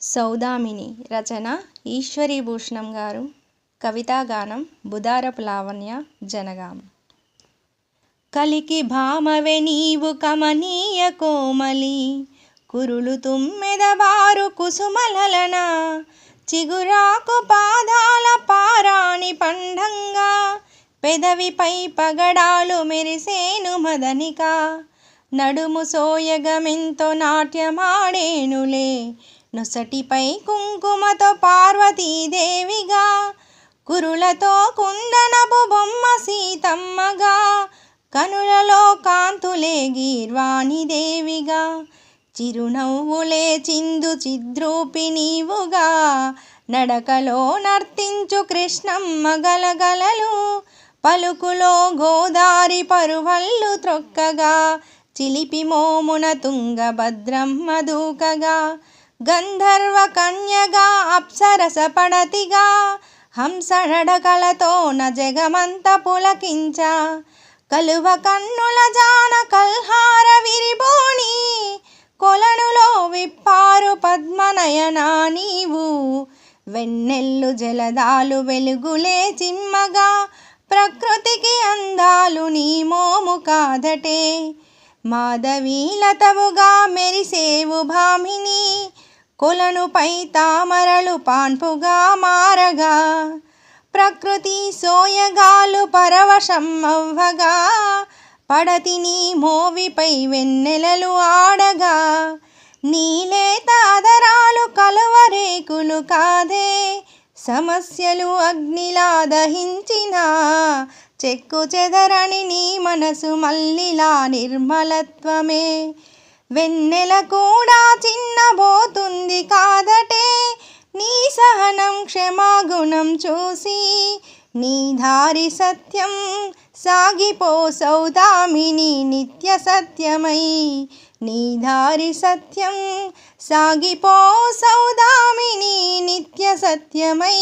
సౌదామిని రచన ఈశ్వరీభూషణం గారు. కవితాగానం బుధారపు లావణ్య జనగాం. కలికి భామవే నీవు కమనీయ కోమలి, కురులు తుమ్మెదబారు కుసుమలలన, చిగురాకు పాదాల పారాణి పండంగా, పెదవిపై పగడాలు మెరిసేను మదనిక, నడుము సోయగమెంతో నాట్యమాడేనులే, నొసటిపై కుంకుమతో పార్వతీదేవిగా, కురులతో కుందనపు బొమ్మ సీతమ్మగా, కనులలో కాంతులే గీర్వాణిదేవిగా, చిరునవ్వులే చిందు చిద్రూపి నీవుగా, నడకలో నర్తించు కృష్ణమ్మ గలగలలు, పలుకులో గోదారి పరువళ్ళు త్రొక్కగా, చిలిపి మోమున తుంగభద్రమ్మ దూకగా, గంధర్వ కన్యగా అప్సరస పడతిగా, హంస నడకలతో జగమంత పులకించ, కలువ కన్నుల జాన కల్హార విరిబోణి, కొలనులో విప్పారు పద్మనయనా నీవు, వెన్నెల్లు జలదాలు వెలుగులే చిమ్మగా, ప్రకృతికి అందాలు నీ మోము కాదటే, మాధవీలతవుగా మెరిసేవు భామిని, కొలనుపై తామరలు పాన్పుగా మారగా, ప్రకృతి సోయగాలు పరవశం అవ్వగా, పడతిని మోవిపై వెన్నెలలు ఆడగా, నీలేత అదరాలు కలువరేకులు కాదే, సమస్యలు అగ్నిలా దహించిన, చెక్కు చెదరని నీ మనసు మల్లిలా నిర్మలత్వమే, వెన్నెల కూడా చిన్నబోతుంది కాదటే, నీ సహనం క్షమాగుణం చూసి, నీ దారి సత్యం సాగిపో సౌదామిని నిత్య సత్యమై, నీ దారి సత్యం సాగిపో సౌదామిని నిత్య సత్యమై.